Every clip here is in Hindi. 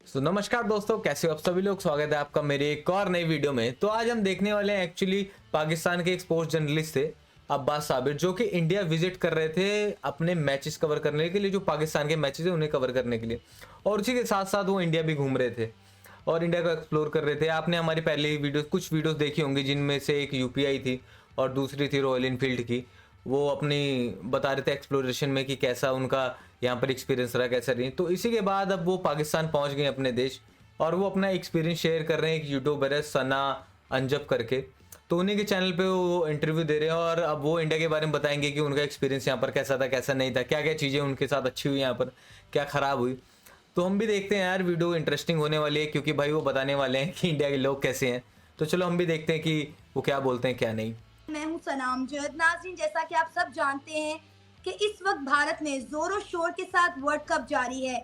नमस्कार दोस्तों, कैसे हो आप सभी लोग। स्वागत है आपका मेरे एक और नई वीडियो में। तो आज हम देखने वाले हैं एक्चुअली पाकिस्तान के एक स्पोर्ट्स जर्नलिस्ट थे अब्बास साबिर, जो कि इंडिया विजिट कर रहे थे अपने मैचेस कवर करने के लिए, जो पाकिस्तान के मैचेस है उन्हें कवर करने के लिए। और उसी के साथ साथ वो इंडिया भी घूम रहे थे और इंडिया को एक्सप्लोर कर रहे थे। आपने हमारी पहले ही कुछ वीडियोस देखी होंगी, जिनमें से एक यूपीआई थी और दूसरी थी रॉयल इनफील्ड की। वो अपनी बता रहे थे एक्सप्लोरेशन में कि कैसा उनका यहाँ पर एक्सपीरियंस रहा, कैसा नहीं। तो इसी के बाद अब वो पाकिस्तान पहुंच गए अपने देश, और वो अपना एक्सपीरियंस शेयर कर रहे हैं। एक यूट्यूबर है सना अंजब करके, तो उन्हीं के चैनल पे वो इंटरव्यू दे रहे हैं और अब वो इंडिया के बारे में बताएंगे कि उनका एक्सपीरियंस यहाँ पर कैसा था, कैसा नहीं था, क्या क्या चीज़ें उनके साथ अच्छी हुई, यहाँ पर क्या ख़राब हुई। तो हम भी देखते हैं यार, वीडियो इंटरेस्टिंग होने वाली है, क्योंकि भाई वो बताने वाले हैं कि इंडिया के लोग कैसे हैं। तो चलो हम भी देखते हैं कि वो क्या बोलते हैं क्या नहीं। मैं हूं सनाम जद नाज़रीन, जैसा कि आप सब जानते हैं कि इस वक्त भारत में जोरों शोर के साथ वर्ल्ड कप जारी है।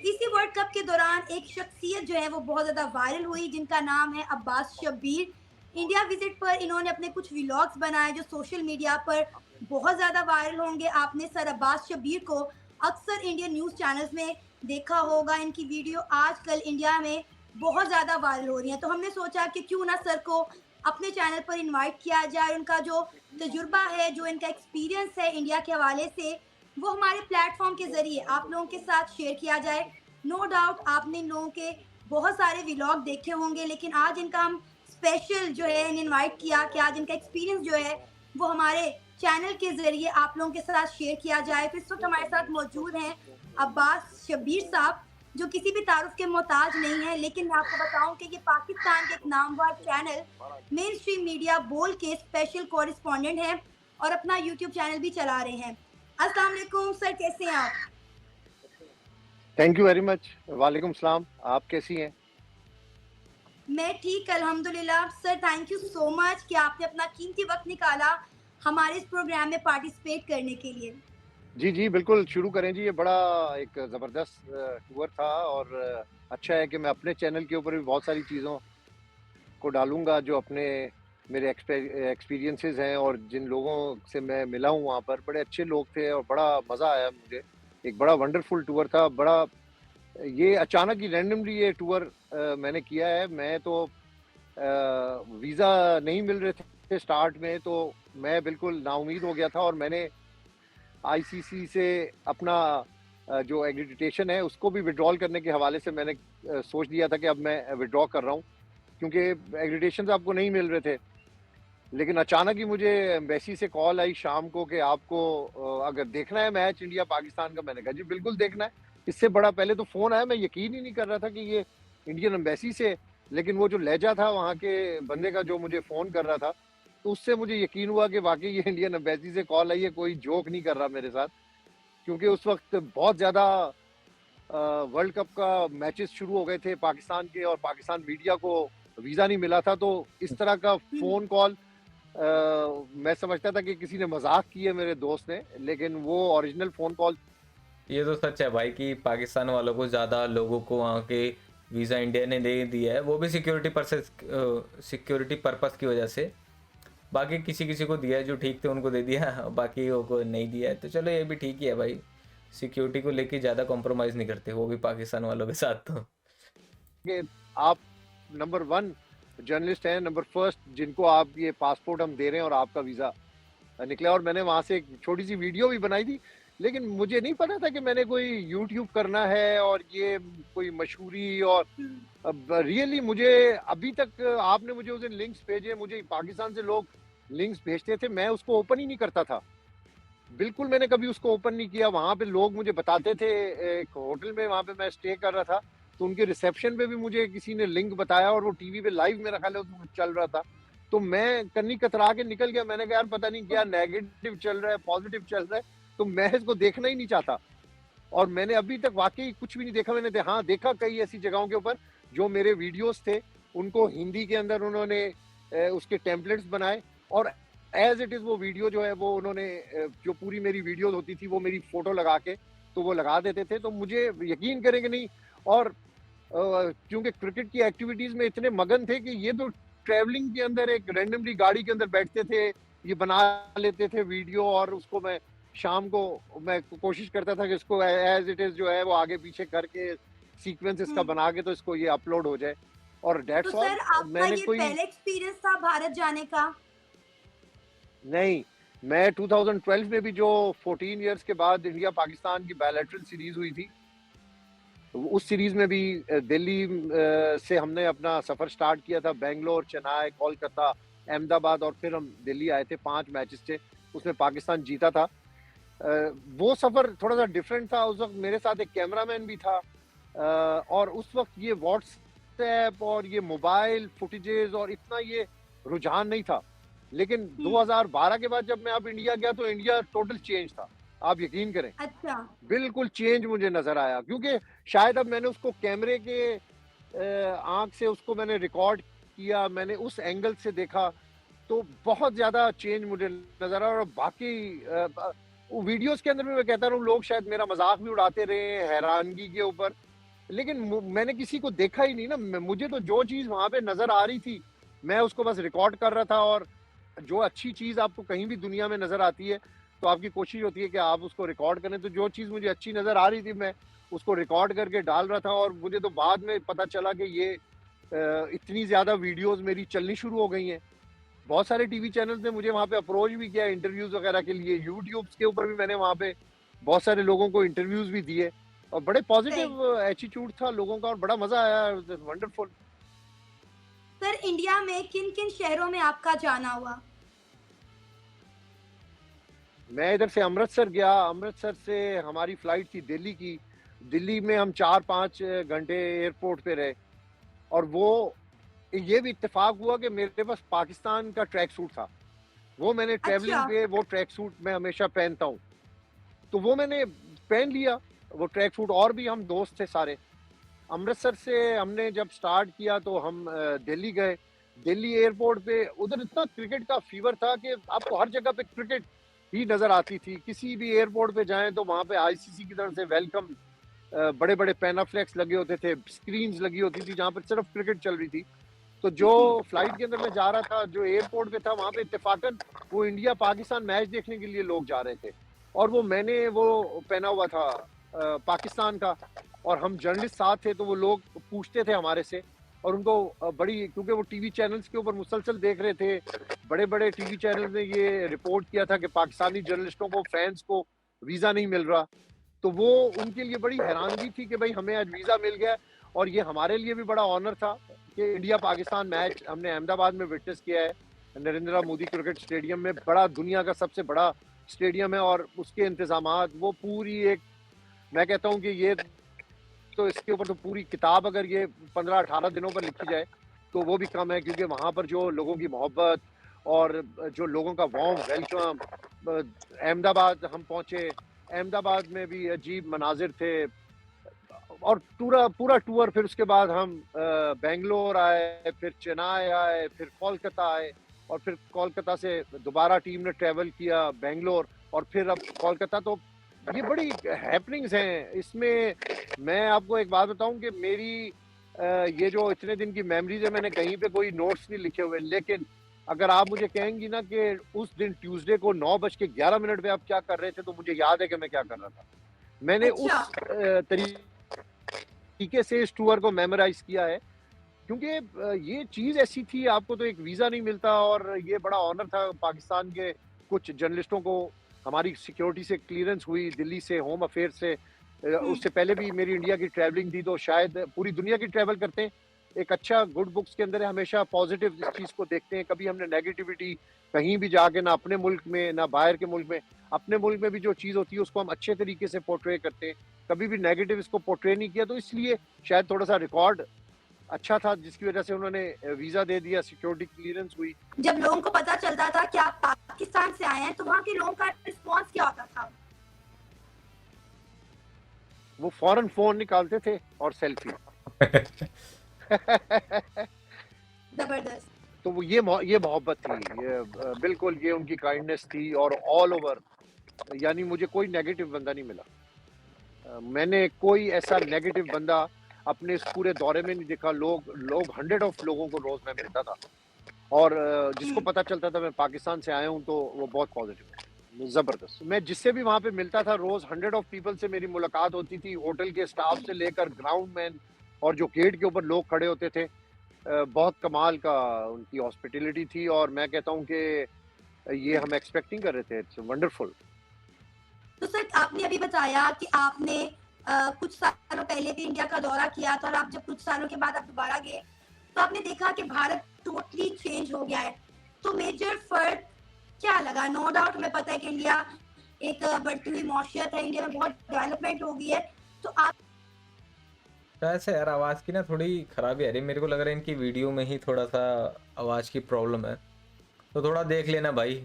इसी वर्ल्ड कप के दौरान एक शख्सियत जो है वो बहुत ज़्यादा वायरल हुई, जिनका नाम है अब्बास शब्बीर। इंडिया विजिट पर इन्होंने अपने कुछ व्लॉग्स बनाए जो सोशल मीडिया पर बहुत ज़्यादा वायरल होंगे। आपने सर अब्बास शब्बीर को अक्सर इंडियन न्यूज़ चैनल्स में देखा होगा। इनकी वीडियो आजकल इंडिया में बहुत ज़्यादा वायरल हो रही है, तो हमने सोचा कि क्यों ना सर को अपने चैनल पर इनवाइट किया जाए। उनका जो तजुर्बा है, जो इनका एक्सपीरियंस है इंडिया के हवाले से, वो हमारे प्लेटफॉर्म के ज़रिए आप लोगों के साथ शेयर किया जाए। नो डाउट आपने इन लोगों के बहुत सारे व्लॉग देखे होंगे, लेकिन आज इनका हम स्पेशल जो है इनवाइट किया कि आज इनका एक्सपीरियंस जो है वो हमारे चैनल के ज़रिए आप लोगों के साथ शेयर किया जाए। तो इस वक्त हमारे साथ मौजूद हैं अब्बास शब्बीर साहब, जो किसी भी तारुफ के मोहताज नहीं है। लेकिन मैं आपको बताऊं कि ये पाकिस्तान के एक Namvar channel main stream media बोल के स्पेशल कॉरेस्पॉन्डेंट हैं और अपना यूट्यूब चैनल भी चला रहे हैं। अस्सलाम वालेकुम सर, कैसे हैं आप? Thank you very much. वालेकुम सलाम। आप कैसी हैं? मैं ठीक अल्हम्दुलिल्लाह। Sir thank you so much कि आपने अपना कीमती वक्त निकाला हमारे इस प्रोग्राम में पार्टिसिपेट करने के लिए। जी, जी, बिल्कुल शुरू करें जी। ये बड़ा एक ज़बरदस्त टूर था और अच्छा है कि मैं अपने चैनल के ऊपर भी बहुत सारी चीज़ों को डालूँगा जो अपने मेरे एक्सपीरियंसेस हैं और जिन लोगों से मैं मिला हूँ वहाँ पर, बड़े अच्छे लोग थे और बड़ा मज़ा आया मुझे। एक बड़ा वंडरफुल टूर था। बड़ा ये अचानक ही रैंडमली ये टूर मैंने किया है। मैं तो वीज़ा नहीं मिल रहे थे स्टार्ट में, तो मैं बिल्कुल नाउम्मीद हो गया था और मैंने आईसीसी से अपना जो एक्रेडिटेशन है उसको भी विड्रॉल करने के हवाले से मैंने सोच दिया था कि अब मैं विड्रॉ कर रहा हूँ, क्योंकि एक्रेडिटेशन आपको नहीं मिल रहे थे। लेकिन अचानक ही मुझे एम्बेसी से कॉल आई शाम को कि आपको अगर देखना है मैच इंडिया पाकिस्तान का। मैंने कहा जी बिल्कुल देखना है। इससे बड़ा पहले तो फ़ोन आया, मैं यकीन ही नहीं कर रहा था कि ये इंडियन एम्बेसी से। लेकिन वो जो लहजा था वहाँ के बंदे का जो मुझे फ़ोन कर रहा था, तो उससे मुझे यकीन हुआ कि वाक़ई ये इंडियन एम्बेसी से कॉल आई है, कोई जोक नहीं कर रहा मेरे साथ। क्योंकि उस वक़्त बहुत ज़्यादा वर्ल्ड कप का मैचेस शुरू हो गए थे पाकिस्तान के और पाकिस्तान मीडिया को वीज़ा नहीं मिला था। तो इस तरह का फ़ोन कॉल मैं समझता था कि किसी ने मज़ाक की है मेरे दोस्त ने, लेकिन वो ओरिजिनल फ़ोन कॉल। ये तो सच है भाई कि पाकिस्तान वालों को, ज़्यादा लोगों को वहाँ के वीज़ा इंडिया ने दे दिया है, वो भी सिक्योरिटी पर्पस की वजह से। बाकी किसी किसी को दिया है, जो ठीक थे उनको दे दिया, बाकी को नहीं दिया है। तो चलो ये भी ठीक ही है भाई, सिक्योरिटी को लेके ज़्यादा कॉम्प्रोमाइज़ नहीं करते वो भी पाकिस्तान वालों के साथ। तो कि आप नंबर 1 जर्नलिस्ट हैं, नंबर फर्स्ट जिनको आप ये पासपोर्ट हम दे रहे हैं और आपका वीज़ा निकला। और मैंने वहाँ से एक छोटी-सी वीडियो भी बनाई थी, लेकिन मुझे नहीं पता था कि मैंने कोई यूट्यूब करना है और ये कोई मशहूरी। और अब रियली मुझे अभी तक आपने मुझे उस दिन लिंक्स भेजे, मुझे पाकिस्तान से लोग लिंक्स भेजते थे, मैं उसको ओपन ही नहीं करता था। बिल्कुल मैंने कभी उसको ओपन नहीं किया। वहाँ पे लोग मुझे बताते थे, एक होटल में वहाँ पे मैं स्टे कर रहा था, तो उनके रिसेप्शन पे भी मुझे किसी ने लिंक बताया और वो टीवी पे लाइव मेरा ख्याल है उस वक़्त चल रहा था। तो मैं कन्नी कतरा के निकल गया। मैंने कहा यार पता नहीं क्या नेगेटिव चल रहा है, पॉज़िटिव चल रहा है, तो मैं इसको देखना ही नहीं चाहता। और मैंने अभी तक वाक़ई कुछ भी नहीं देखा। मैंने हाँ, देखा कई ऐसी जगहों के ऊपर जो मेरे वीडियोज़ थे, उनको हिंदी के अंदर उन्होंने उसके टेम्पलेट्स बनाए और एज़ इट इज़ वो वीडियो जो है वो उन्होंने जो पूरी मेरी वीडियोज़ होती थी वो मेरी फ़ोटो लगा के तो वो लगा देते थे। तो मुझे यकीन करेंगे नहीं। और क्योंकि क्रिकेट की एक्टिविटीज़ में इतने मगन थे कि ये तो ट्रैवलिंग के अंदर एक रैंडमली गाड़ी के अंदर बैठते थे, ये बना लेते थे वीडियो और उसको शाम को मैं कोशिश करता था कि इसको एज़ इट इज़ जो है वो आगे पीछे करके सीक्वेंस इसका हम्म। बना के तो इसको ये अपलोड हो जाए, और तो डेट्स ऑल। सर आपका मैंने ये कोई पहला एक्सपीरियंस था भारत जाने का? नहीं, मैं 2012 में भी जो 14 इयर्स के बाद इंडिया पाकिस्तान की बायलैटरल सीरीज हुई थी, उस सीरीज में भी दिल्ली से हमने अपना सफर स्टार्ट किया था। बेंगलोर, चेन्नई, कोलकाता, अहमदाबाद, और फिर हम दिल्ली आए थे। 5 मैचेस थे, उसमें पाकिस्तान जीता था। वो सफर थोड़ा सा डिफरेंट था। उस वक्त मेरे साथ एक कैमरामैन भी था, और उस वक्त ये व्हाट्सएप और ये मोबाइल फुटेजेस और इतना ये रुझान नहीं था। लेकिन 2012 के बाद जब मैं अब इंडिया गया तो इंडिया टोटल चेंज था, आप यकीन करें। अच्छा। बिल्कुल चेंज मुझे नजर आया, क्योंकि शायद अब मैंने उसको कैमरे के आंख से उसको मैंने रिकॉर्ड किया, मैंने उस एंगल से देखा, तो बहुत ज्यादा चेंज मुझे नजर आया। और बाकी वीडियोस के अंदर भी मैं कहता रहूं, लोग शायद मेरा मजाक भी उड़ाते रहे हैं हैरानगी के ऊपर, लेकिन मैंने किसी को देखा ही नहीं ना। मुझे तो जो चीज वहां पे नजर आ रही थी, मैं उसको बस रिकॉर्ड कर रहा था। और जो अच्छी चीज आपको कहीं भी दुनिया में नजर आती है, तो आपकी कोशिश होती है कि आप उसको रिकॉर्ड करें। तो जो चीज मुझे अच्छी नजर आ रही थी, मैं उसको रिकॉर्ड करके डाल रहा था। और मुझे तो बाद में पता चला कि ये इतनी ज्यादा वीडियोस मेरी चलनी शुरू हो गई हैं। बहुत सारे टीवी चैनल्स ने मुझे वहां पे अप्रोच भी किया इंटरव्यूज वगैरह के लिए। यूट्यूब के ऊपर भी मैंने वहां पे बहुत सारे लोगों को इंटरव्यूज भी दिए, और बड़े सही। पॉजिटिव एटीट्यूड था लोगों का, और बड़ा मजा आया। वंडरफुल। सर इंडिया में किन किन शहरों में आपका जाना हुआ? मैं इधर से अमृतसर गया, अमृतसर से हमारी फ्लाइट थी दिल्ली की। दिल्ली में हम 4-5 घंटे एयरपोर्ट पे रहे, और वो ये भी इत्तेफाक हुआ कि मेरे पास पाकिस्तान का ट्रैक सूट था। वो मैंने ट्रैवलिंग अच्छा। पे, वो ट्रैक सूट मैं हमेशा पहनता हूँ, तो वो मैंने पहन लिया वो ट्रैक सूट। और भी हम दोस्त थे सारे। अमृतसर से हमने जब स्टार्ट किया तो हम दिल्ली गए। दिल्ली एयरपोर्ट पे उधर इतना क्रिकेट का फीवर था कि आपको हर जगह पे क्रिकेट ही नजर आती थी। किसी भी एयरपोर्ट पे जाएं तो वहां पे आईसीसी की तरफ से वेलकम, बड़े बड़े पैनाफ्लेक्स लगे होते थे, स्क्रीन्स लगी होती थी जहां पर सिर्फ क्रिकेट चल रही थी। तो जो फ्लाइट के अंदर मैं जा रहा था, जो एयरपोर्ट पे था, वहां पे इत्तेफाकन वो इंडिया पाकिस्तान मैच देखने के लिए लोग जा रहे थे, और वो मैंने वो पहना हुआ था पाकिस्तान का। और हम जर्नलिस्ट साथ थे, तो वो लोग पूछते थे हमारे से, और उनको बड़ी, क्योंकि वो टीवी चैनल्स के ऊपर मुसलसल देख रहे थे, बड़े बड़े टीवी चैनल ने ये रिपोर्ट किया था कि पाकिस्तानी जर्नलिस्टों को, फैंस को वीजा नहीं मिल रहा। तो वो उनके लिए बड़ी हैरानगी थी कि भाई हमें आज वीजा मिल गया। और ये हमारे लिए भी बड़ा ऑनर था कि इंडिया पाकिस्तान मैच हमने अहमदाबाद में विटनेस किया है, नरेंद्र मोदी क्रिकेट स्टेडियम में। बड़ा, दुनिया का सबसे बड़ा स्टेडियम है, और उसके इंतजामात, वो पूरी एक, मैं कहता हूँ कि ये तो इसके ऊपर तो पूरी किताब अगर ये 15-18 दिनों पर लिखी जाए तो वो भी कम है। क्योंकि वहां पर जो लोगों की मोहब्बत और जो लोगों का वार्म वेलकम। अहमदाबाद हम पहुंचे, अहमदाबाद में भी अजीब मनाजिर थे। और पूरा पूरा टूर, फिर उसके बाद हम बेंगलोर आए, फिर चेन्नई आए, फिर कोलकाता आए, और फिर कोलकाता से दोबारा टीम ने ट्रेवल किया बेंगलोर, और फिर अब कोलकाता। तो ये बड़ी हैपनिंग्स हैं इसमें। मैं आपको एक बात बताऊं कि मेरी ये जो इतने दिन की मेमोरीज है, मैंने कहीं पे कोई नोट्स नहीं लिखे हुए, लेकिन अगर आप मुझे कहेंगी ना कि उस दिन ट्यूसडे को 9:11 पे आप क्या कर रहे थे, तो मुझे याद है कि मैं क्या कर रहा था। मैंने अच्छा। उस तरीके से इस टूर को मेमोराइज किया है, क्योंकि ये चीज ऐसी थी, आपको तो एक वीजा नहीं मिलता। और ये बड़ा ऑनर था पाकिस्तान के कुछ जर्नलिस्टों को, हमारी सिक्योरिटी से क्लियरेंस हुई, दिल्ली से, होम अफेयर से। उससे पहले भी मेरी इंडिया की ट्रैवलिंग थी, तो शायद पूरी दुनिया की ट्रैवल करते हैं। एक अच्छा गुड बुक्स के अंदर हमेशा पॉजिटिव इस चीज को देखते हैं। कभी हमने नेगेटिविटी कहीं भी जाके, ना अपने मुल्क में ना बाहर के मुल्क में, अपने मुल्क में भी जो चीज होती है उसको हम अच्छे तरीके से पोर्ट्रे करते हैं। कभी भी नेगेटिव इसको पोर्ट्रे नहीं किया, तो इसलिए शायद थोड़ा सा रिकॉर्ड अच्छा था, जिसकी वजह से उन्होंने वीजा दे दिया, सिक्योरिटी क्लियरेंस हुई। जब लोगों को पता चलता था कि आप पाकिस्तान से आए हैं तो वहाँ के लोगों का रिस्पॉन्स क्या होता था? वो फौरन फोन निकालते थे और सेल्फी। जबरदस्त। तो वो ये मोहब्बत थी, ये बिल्कुल ये उनकी काइंडनेस थी। और ऑल ओवर, यानी मुझे कोई नेगेटिव बंदा नहीं मिला। मैंने कोई ऐसा नेगेटिव बंदा अपने इस पूरे दौरे में नहीं देखा। लोग 100 ऑफ लोगों को रोज मैं मिलता था, और जिसको पता चलता था मैं पाकिस्तान से आया हूँ, तो वो बहुत पॉजिटिव है। जबरदस्त। मैं जिससे भी वहां पे मिलता था, रोज 100 ऑफ पीपल से मेरी मुलाकात होती थी, होटल के स्टाफ से लेकर ग्राउंड मैन और जो गेट के ऊपर लोग खड़े होते थे। बहुत कमाल का उनकी हॉस्पिटैलिटी थी और मैं कहता हूँ कि ये हम एक्सपेक्टिंग कर रहे थे। It's wonderful. तो सर आपने अभी बताया कि आपने कुछ सालों पहले भी इंडिया का दौरा किया था और आप जब कुछ सालों के बाद आप दोबारा गए तो आपने देखा कि भारत टोटली चेंज हो गया है। तो मेजर फर्क क्या लगा? नो डाउट हमें पता है कि इंडिया एक बढ़ती हुई मौशियत है, इंडिया में बहुत डेवलपमेंट हो गई है। तो आप ऐसे यार आवाज़ की ना थोड़ी खराबी आ रही है, मेरे को लग रहा है इनकी वीडियो में ही थोड़ा सा आवाज़ की प्रॉब्लम है, तो थोड़ा देख लेना भाई।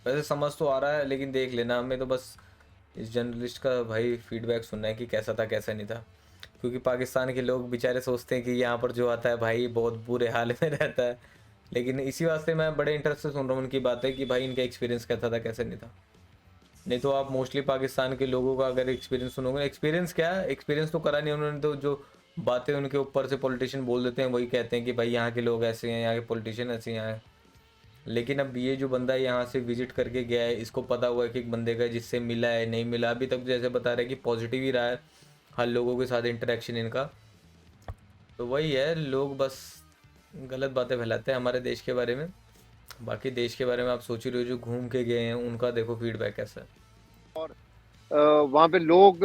वैसे समझ तो आ रहा है लेकिन देख लेना, हमें तो बस इस जर्नलिस्ट का भाई फीडबैक सुनना है कि कैसा था कैसा नहीं था, क्योंकि पाकिस्तान के लोग बेचारे सोचते हैं कि यहाँ पर जो आता है भाई बहुत बुरे हाल में रहता है। लेकिन इसी वास्ते मैं बड़े इंटरेस्ट से सुन रहा हूँ उनकी बातें कि भाई इनका एक्सपीरियंस कैसा था कैसा नहीं था। नहीं तो आप मोस्टली पाकिस्तान के लोगों का अगर एक्सपीरियंस सुनोगे, एक्सपीरियंस क्या है, एक्सपीरियंस तो करा नहीं उन्होंने, तो जो बातें उनके ऊपर से पॉलिटिशियन बोल देते हैं वही कहते हैं कि भाई यहाँ के लोग ऐसे हैं, यहाँ के पॉलिटिशियन ऐसे हैं। लेकिन अब ये जो बंदा यहाँ से विजिट करके गया है, इसको पता हुआ है कि एक बंदे का जिससे मिला है नहीं मिला, अभी तक जैसे बता रहे हैं कि पॉजिटिव ही रहा है हर लोगों के साथ इंटरेक्शन इनका। तो वही है, लोग बस गलत बातें फैलाते हैं हमारे देश के बारे में। बाकी देश के बारे में आप सोच ही रहे हो, जो घूम के गए हैं उनका देखो फीडबैक कैसा है। वहां पे लोग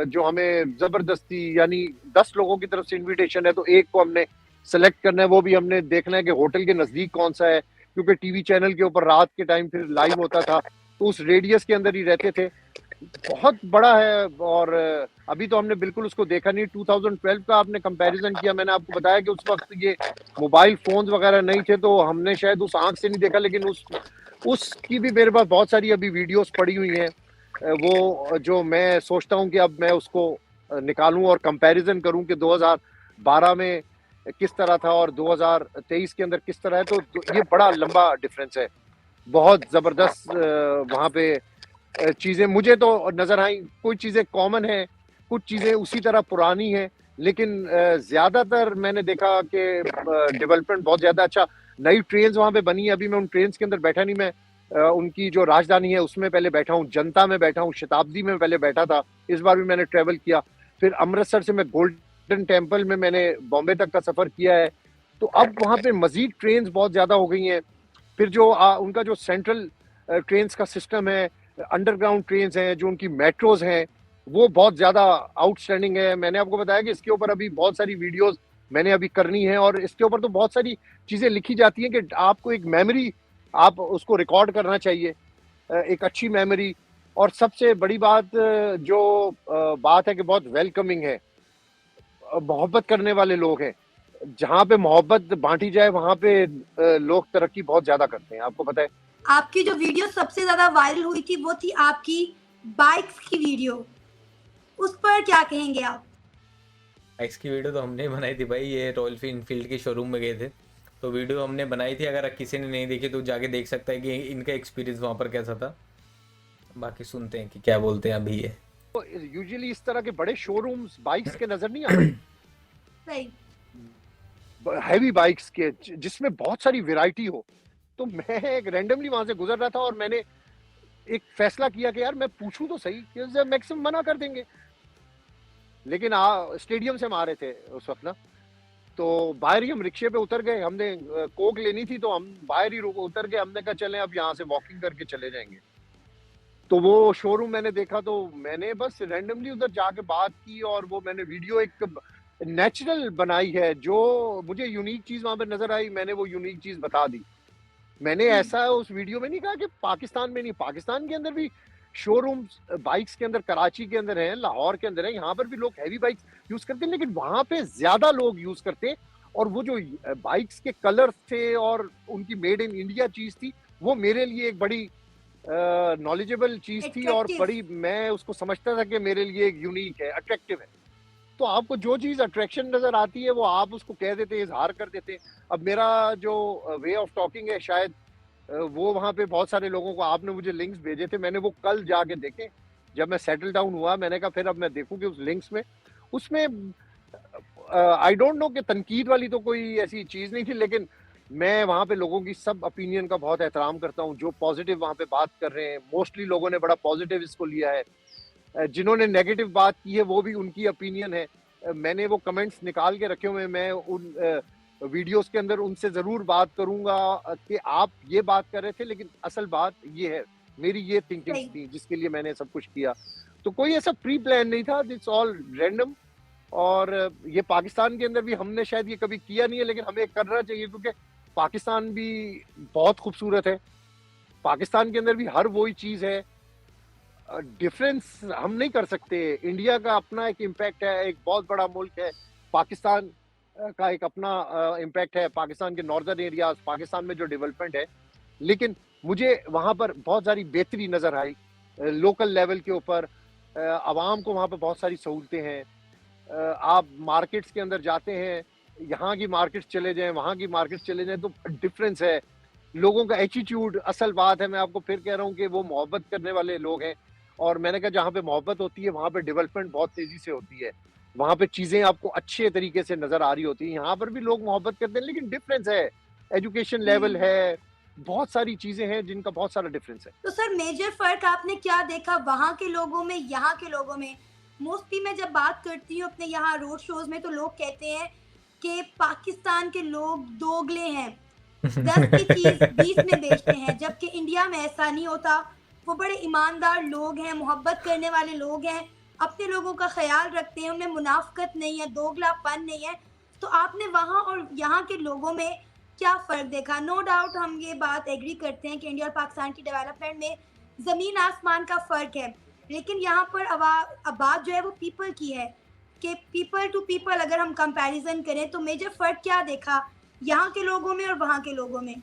जो हमें जबरदस्ती, यानी 10 लोगों की तरफ से इनविटेशन है तो एक को हमने सेलेक्ट करना है, वो भी हमने देखना है कि होटल के नजदीक कौन सा है, क्योंकि टीवी चैनल के ऊपर रात के टाइम फिर लाइव होता था, तो उस रेडियस के अंदर ही रहते थे। बहुत बड़ा है और अभी तो हमने बिल्कुल उसको देखा नहीं। 2012 का आपने कंपैरिजन किया, मैंने आपको बताया कि उस वक्त ये मोबाइल फोन्स वगैरह नहीं थे, तो हमने शायद उस आंख से नहीं देखा, लेकिन उसकी भी मेरे पास बहुत सारी अभी वीडियोस पड़ी हुई हैं। वो जो मैं सोचता हूँ कि अब मैं उसको निकालूं और कंपैरिजन करूं कि 2012 में किस तरह था और 2023 के अंदर किस तरह है, तो ये बड़ा लंबा डिफरेंस है। बहुत जबरदस्त वहां पे चीजें मुझे तो नजर आई। कोई चीजें कॉमन है, कुछ चीजें उसी तरह पुरानी है, लेकिन ज्यादातर मैंने देखा कि डेवलपमेंट बहुत ज्यादा अच्छा। नई ट्रेन्स वहां पे बनी है, अभी मैं उन ट्रेन्स के अंदर बैठा नहीं, मैं उनकी जो राजधानी है उसमें पहले बैठा हूँ, जनता में बैठा हूँ, शताब्दी में पहले बैठा था, इस बार भी मैंने ट्रेवल किया। फिर अमृतसर से मैं गोल्डन टेम्पल में मैंने बॉम्बे तक का सफर किया है। तो अब वहां पे मजीद ट्रेन्स बहुत ज्यादा हो गई हैं। फिर जो उनका जो सेंट्रल ट्रेन्स का सिस्टम है, अंडरग्राउंड ट्रेन्स हैं, जो उनकी मेट्रोज हैं, वो बहुत ज्यादा आउटस्टैंडिंग है। मैंने आपको बताया कि इसके ऊपर अभी बहुत सारी वीडियोस मैंने अभी करनी है और इसके ऊपर तो बहुत सारी चीजें लिखी जाती हैं कि आपको एक मेमोरी, आप उसको रिकॉर्ड करना चाहिए, एक अच्छी मेमोरी। और सबसे बड़ी बात जो बात है कि बहुत वेलकमिंग है, मोहब्बत करने वाले लोग हैं। जहाँ पे मोहब्बत बांटी जाए वहां पे लोग तरक्की बहुत ज्यादा करते हैं, आपको पता है। आपकी जो वीडियो सबसे ज्यादा वायरल हुई थी वो थी आपकी बाइक्स की वीडियो, उस पर क्या कहेंगे आप? बाइक्स की वीडियो तो हमने ही बनाई थी भाई, ये रॉयल इनफील्ड के शोरूम में गए थे तो वीडियो हमने बनाई थी। अगर किसी ने नहीं देखी तो जाके देख सकता है कि इनका एक्सपीरियंस वहाँ पर कैसा था। बाकी सुनते हैं कि क्या बोलते हैं अभी ये। तो यूजुअली इस तरह के बड़े शोरूम्स बाइक्स के नजर नहीं आते। सही। हैवी बाइक्स के जिसमें बहुत सारी वैरायटी हो। तो मैं एक रैंडमली वहां से गुजर रहा था और मैंने एक फैसला किया कि यार मैं पूछूं तो सही, कि मैक्सिमम मना कर देंगे। लेकिन स्टेडियम से हम आ रहे थे उस वक्त ना, तो बाहर ही हम रिक्शे पे उतर गए। हमने कोक लेनी थी तो हम बाहर ही उतर गए। हमने कहा चलें अब यहाँ से वॉकिंग करके चले जाएंगे। तो वो शोरूम मैंने देखा तो मैंने बस रैंडमली उधर जाके बात की और वो मैंने वीडियो एक नेचुरल बनाई है। जो मुझे यूनिक चीज वहां पर नजर आई, मैंने वो यूनिक चीज बता दी। मैंने ऐसा उस वीडियो में नहीं कहा कि पाकिस्तान में नहीं, पाकिस्तान के अंदर भी शोरूम्स बाइक्स के अंदर कराची के अंदर है, लाहौर के अंदर है, यहाँ पर भी लोग हैवी बाइक्स यूज करते हैं, लेकिन वहां पे ज्यादा लोग यूज करते हैं। और वो जो बाइक्स के कलर्स थे और उनकी मेड इन इंडिया चीज थी, वो मेरे लिए एक बड़ी नॉलेजेबल चीज थी और बड़ी, मैं उसको समझता था कि मेरे लिए एक यूनिक है, अट्रैक्टिव है। तो आपको जो चीज अट्रैक्शन नजर आती है वो आप उसको कह देते हैं, इजहार कर देते हैं। अब मेरा जो वे ऑफ टॉकिंग है शायद वो वहां पे बहुत सारे लोगों को, आपने मुझे लिंक्स भेजे थे, मैंने वो कल जाके देखे जब मैं सेटल डाउन हुआ। मैंने कहा फिर अब मैं देखूं कि उस लिंक्स में, उसमें आई डोंट नो कि तनकीद वाली तो कोई ऐसी चीज नहीं थी, लेकिन मैं वहाँ पे लोगों की सब ओपिनियन का बहुत एहतराम करता हूँ, जो पॉजिटिव वहाँ पे बात कर रहे हैं, मोस्टली लोगों ने बड़ा पॉजिटिव इसको लिया है। जिन्होंने नेगेटिव बात की है वो भी उनकी ओपिनियन है। मैंने वो कमेंट्स निकाल के रखे हुए हैं, मैं उन वीडियोस के अंदर उनसे ज़रूर बात करूँगा कि आप ये बात कर रहे थे लेकिन असल बात ये है। मेरी ये थिंकिंग्स सही। थी जिसके लिए मैंने सब कुछ किया। तो कोई ऐसा प्री प्लान नहीं था, इट्स ऑल रैंडम। और ये पाकिस्तान के अंदर भी हमने शायद ये कभी किया नहीं है, लेकिन हमें करना चाहिए क्योंकि पाकिस्तान भी बहुत खूबसूरत है। पाकिस्तान के अंदर भी हर वही चीज़ है। डिफरेंस हम नहीं कर सकते। इंडिया का अपना एक इम्पैक्ट है, एक बहुत बड़ा मुल्क है। पाकिस्तान का एक अपना इम्पैक्ट है, पाकिस्तान के नॉर्दर्न एरियाज, पाकिस्तान में जो डेवलपमेंट है। लेकिन मुझे वहाँ पर बहुत सारी बेहतरी नज़र आई लोकल लेवल के ऊपर। आवाम को वहाँ पर बहुत सारी सहूलतें हैं। आप मार्केट्स के अंदर जाते हैं, यहाँ की मार्केट्स चले जाएं, वहाँ की मार्केट्स चले जाएं, तो डिफरेंस है। लोगों का एटीट्यूड, असल बात है, मैं आपको फिर कह रहा हूँ कि वो मोहब्बत करने वाले लोग हैं। और मैंने कहा जहाँ पे मोहब्बत होती है वहाँ पे डेवलपमेंट बहुत तेजी से होती है। वहाँ पे चीजें आपको अच्छे तरीके से नजर आ रही होती हैं। यहाँ पर भी लोग मोहब्बत करते हैं, लेकिन डिफरेंस है, एजुकेशन लेवल हम्म। है, बहुत सारी चीजें हैं जिनका बहुत सारा डिफरेंस है। तो सर मेजर फर्क आपने क्या देखा वहां के लोगों में, यहाँ के लोगों में? मोस्टली मैं जब बात करती हूँ अपने यहाँ रोड शोज में, तो लोग कहते हैं कि पाकिस्तान के लोग दोगले हैं, 10 की चीज 20 में बेचते हैं, जबकि इंडिया में ऐसा नहीं होता। वो बड़े ईमानदार लोग हैं, मोहब्बत करने वाले लोग हैं, अपने लोगों का ख्याल रखते हैं, उनमें मुनाफकत नहीं है, दोगलापन नहीं है। तो आपने वहाँ और यहाँ के लोगों में क्या फ़र्क देखा? नो डाउट हम ये बात एग्री करते हैं कि इंडिया और पाकिस्तान की डेवलपमेंट में ज़मीन आसमान का फ़र्क है। लेकिन यहाँ पर बात जो है वो पीपल की है, कि पीपल टू पीपल अगर हम कंपैरिज़न करें तो मेजर फ़र्क क्या देखा यहाँ के लोगों में और वहाँ के लोगों में?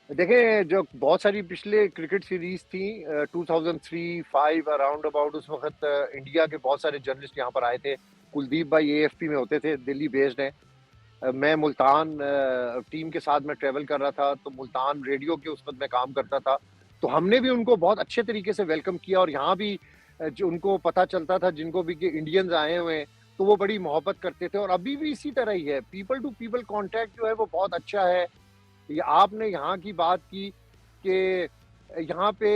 देखें, जो बहुत सारी पिछले क्रिकेट सीरीज थी 2003-5 अराउंड अबाउट, उस वक्त इंडिया के बहुत सारे जर्नलिस्ट यहाँ पर आए थे। कुलदीप भाई एएफपी में होते थे, दिल्ली बेस्ड हैं। मैं मुल्तान टीम के साथ मैं ट्रेवल कर रहा था, तो मुल्तान रेडियो के उस वक्त मैं काम करता था। तो हमने भी उनको बहुत अच्छे तरीके से वेलकम किया, और यहाँ भी जो उनको पता चलता था जिनको भी कि इंडियंस आए हुए हैं, तो वो बड़ी मोहब्बत करते थे। और अभी भी इसी तरह ही है, पीपल टू पीपल कांटेक्ट जो है वो बहुत अच्छा है। ये आपने यहाँ की बात की कि यहाँ पे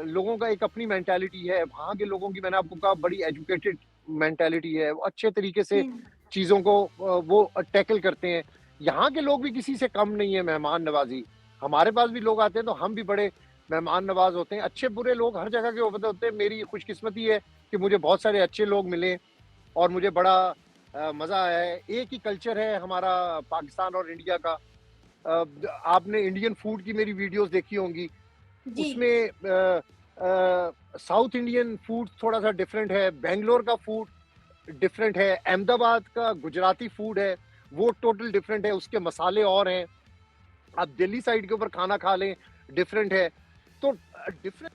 लोगों का एक अपनी मेंटालिटी है, वहाँ के लोगों की मैंने आपको कहा बड़ी एजुकेटेड मेंटालिटी है, वो अच्छे तरीके से हुँ। चीज़ों को वो टैकल करते हैं। यहाँ के लोग भी किसी से कम नहीं है मेहमान नवाजी। हमारे पास भी लोग आते हैं तो हम भी बड़े मेहमान नवाज होते हैं। अच्छे बुरे लोग हर जगह के होते हैं। मेरी खुशकिस्मती है कि मुझे बहुत सारे अच्छे लोग मिले और मुझे बड़ा मज़ा आया है। एक ही कल्चर है हमारा पाकिस्तान और इंडिया का। आपने इंडियन फूड की मेरी वीडियोस देखी होंगी, जी। उसमें साउथ इंडियन फूड थोड़ा सा डिफरेंट है, बेंगलोर का फूड डिफरेंट है, अहमदाबाद का गुजराती फूड है वो टोटल डिफरेंट है, उसके मसाले और हैं। आप दिल्ली साइड के ऊपर खाना खा लें, डिफरेंट है। तो डिफरेंट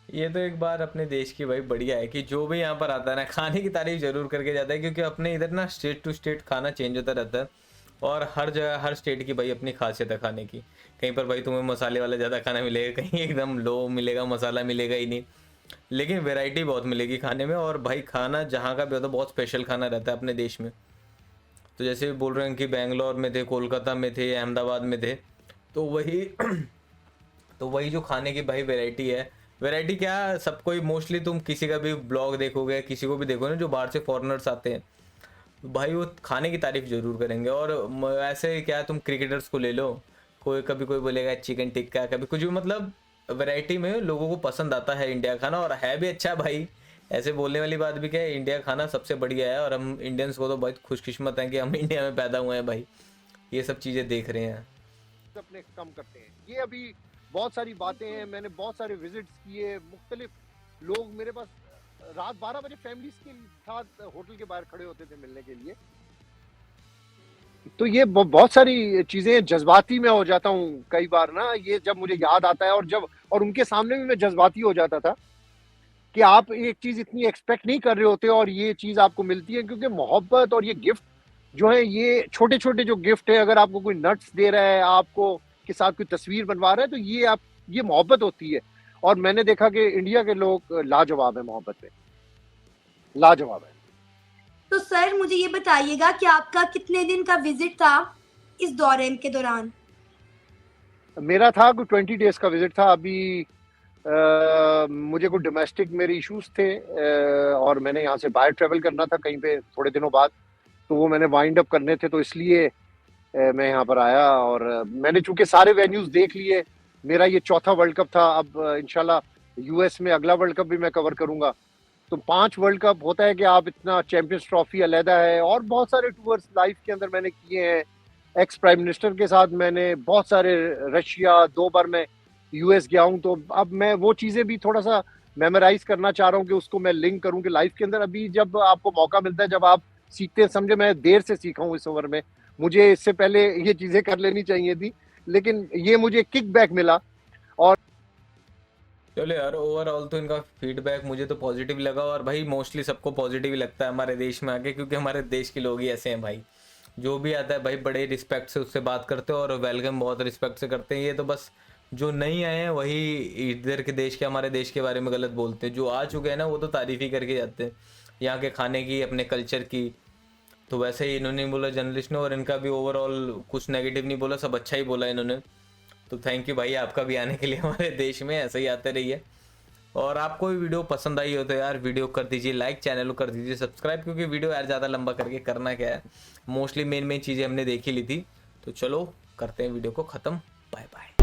ये तो एक बार अपने देश की भाई बढ़िया है कि जो भी यहाँ पर आता है ना, खाने की तारीफ जरूर करके जाता है, क्योंकि अपने इधर ना स्टेट टू स्टेट खाना चेंज होता रहता है। और हर जगह हर स्टेट की भाई अपनी खासियत है खाने की। कहीं पर भाई तुम्हें मसाले वाला ज़्यादा खाना मिलेगा, कहीं एकदम लो मिलेगा, मसाला मिलेगा ही नहीं। लेकिन वैरायटी बहुत मिलेगी खाने में। और भाई खाना जहाँ का भी होता है बहुत स्पेशल खाना रहता है अपने देश में। तो जैसे बोल रहे हैं कि बेंगलोर में थे, कोलकाता में थे, अहमदाबाद में थे, तो वही तो वही जो खाने की भाई वैरायटी है। वैरायटी क्या, सबको ही मोस्टली तुम किसी का भी ब्लॉग देखोगे, किसी को भी देखोगे ना जो बाहर से फॉरेनर्स आते हैं, तो भाई वो खाने की तारीफ जरूर करेंगे। और ऐसे क्या, तुम क्रिकेटर्स को ले लो, कोई कभी कोई बोलेगा चिकन टिक्का, कभी कुछ भी, मतलब वैरायटी में लोगों को पसंद आता है इंडिया खाना, और है भी अच्छा भाई। ऐसे बोलने वाली बात भी क्या है, इंडिया खाना सबसे बढ़िया है। और हम इंडियंस को तो बहुत खुशकिस्मत हैं कि हम इंडिया में पैदा हुए हैं भाई, ये सब चीज़ें देख रहे हैं। अपने कम करते हैं। ये अभी बहुत सारी बातें हैं, मैंने बहुत सारे विजिट्स किए, मुख्तलिफ लोग मेरे पास रात 12 बजे फैमिलीज के साथ होटल के बाहर खड़े होते थे मिलने के लिए। तो ये बहुत सारी चीजें, जज्बाती मैं हो जाता हूँ कई बार ना, ये जब मुझे याद आता है, और उनके सामने भी मैं जज्बाती हो जाता था कि आप एक चीज इतनी एक्सपेक्ट नहीं कर रहे होते और ये चीज आपको मिलती है। क्योंकि मोहब्बत और ये गिफ्ट जो है, ये छोटे छोटे जो गिफ्ट है, अगर आपको कोई नट्स दे रहा है, आपको के साथ कोई तस्वीर बनवा रहा है, तो ये मोहब्बत होती है। और मैंने देखा कि इंडिया के लोग लाजवाब है मोहब्बत में, लाजवाब है। तो सर मुझे ये बताइएगा कि आपका कितने दिन का विजिट था इस दौरे के दौरान? मेरा था कोई 20 डेज का विजिट था। अभी मुझे कुछ डोमेस्टिक मेरे इश्यूज थे, और मैंने यहाँ से बाहर ट्रेवल करना था कहीं पे थोड़े दिनों बाद, तो वो मैंने वाइंड अप करने थे, तो इसलिए मैं यहाँ पर आया। और मैंने चूंकि सारे वेन्यूज देख लिए, मेरा ये चौथा वर्ल्ड कप था। अब इंशाल्लाह यूएस में अगला वर्ल्ड कप भी मैं कवर करूंगा। तो 5 वर्ल्ड कप होता है कि आप इतना, चैंपियंस ट्रॉफी अलहदा है, और बहुत सारे टूर्स लाइफ के अंदर मैंने किए हैं। एक्स प्राइम मिनिस्टर के साथ मैंने बहुत सारे, रशिया 2 बार मैं यूएस गया हूँ। तो अब मैं वो चीज़ें भी थोड़ा सा मेमोराइज करना चाह रहा हूँ कि उसको मैं लिंक करूँ कि लाइफ के अंदर अभी जब आपको मौका मिलता है, जब आप सीखते हैं, समझे मैं देर से सीखा हूँ इस उम्र में, मुझे इससे पहले ये चीज़ें कर लेनी चाहिए थी, लेकिन ये मुझे किक बैक मिला। और चलो यार, ओवरऑल तो इनका फीडबैक मुझे तो पॉजिटिव लगा, और भाई मोस्टली सबको पॉजिटिव ही लगता है हमारे देश में आके, क्योंकि हमारे देश के लोग ही ऐसे हैं भाई। जो भी आता है भाई बड़े रिस्पेक्ट से उससे बात करते हो, और वेलकम बहुत रिस्पेक्ट से करते हैं। ये तो बस जो नहीं आए हैं वही इधर के देश के, हमारे देश के बारे में गलत बोलते हैं। जो आ चुके हैं ना, वो तो तारीफ ही करके जाते हैं यहाँ के खाने की, अपने कल्चर की। तो वैसे ही इन्होंने बोला जर्नलिस्ट ने, और इनका भी ओवरऑल कुछ नेगेटिव नहीं बोला, सब अच्छा ही बोला इन्होंने। तो थैंक यू भाई आपका भी आने के लिए हमारे देश में, ऐसे ही आते रहिए। और आपको भी वीडियो पसंद आई हो तो यार वीडियो कर दीजिए लाइक, चैनल को कर दीजिए सब्सक्राइब, क्योंकि वीडियो यार ज़्यादा लंबा करके करना क्या है, मोस्टली मेन मेन चीज़ें हमने देख ही ली थी। तो चलो करते हैं वीडियो को ख़त्म, बाय बाय।